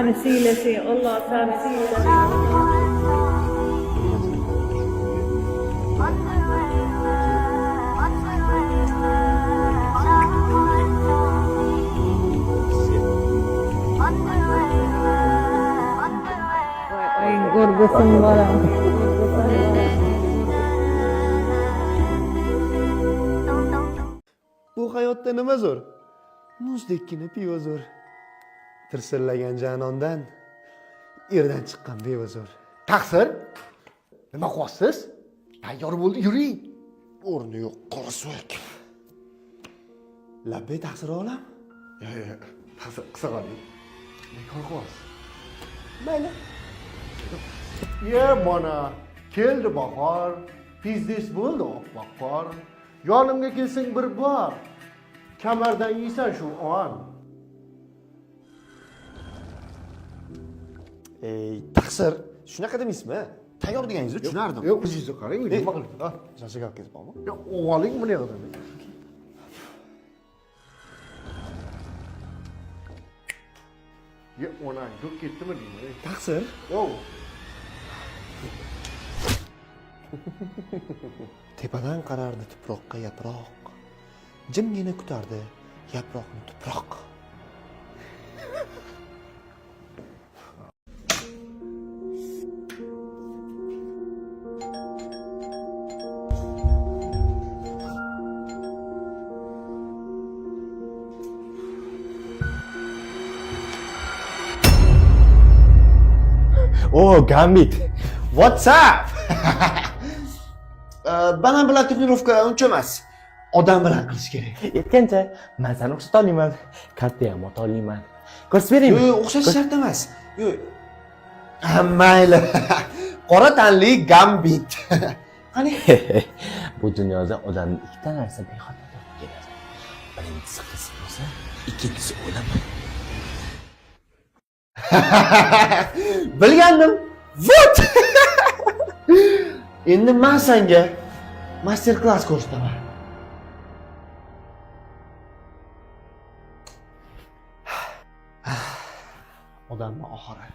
seni siylesin. Allah seni siylesin. Ay gurgusun var. Bu hayotda nima zo'r? Muzdekkina pivo zo'r. Tirsillagan janondan erdan chiqqan beva zo'r. Taqsir? Nima qilyapsiz? Tayyor bo'ldi, yuring. O'rni yo'q, qorasuyak. Labbay taqsir olam? Yo'q, taqsir qilsa qoling. Bekor qilyapsiz. Mayli. Ye, mana keldi bahor. Pizdes bo'ldi oppoq qor. Yonimga kelsang bir bor. Kamardan yeysan shu on. Taqsir, shunaqa demaysizmi? Tayyor deganingizni tushunardim. Yo'q, o'zingizni qarang, nima qilibdi? Ha, jasaga kelib bormi? Yo'q, oling buni yoqdan. Yo'q, ona, yo'q ketdimi deyman. Taqsir? Yo'q. Tepadan qarardi tuproqqa yaproq. Jimgina kutardi yaproqni tuproq. Oh, Gambit. What's up? Banan bilan trenirovka uncha emas. Odam bilan qilish kerak. Yetgancha men seni o'xshata olmayman. Katta ham ota olmayman. Ko'rsatib beraymi? Yo'q, o'xshash shart emas. Yo'q. Mayli. Qora tanli Gambit. Qani? Bu dunyoda odamning ikkita narsa bexato topib keladi. Birinchisi qiz bo'lsa, ikkinchisi o'lim. Bilgandim. What? Endi men senga master klass ko'rsataman. Odamni oxiri.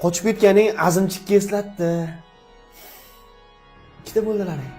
Qochib ketganing azimchikka eslatdi. Ikkita bo'ldilaring.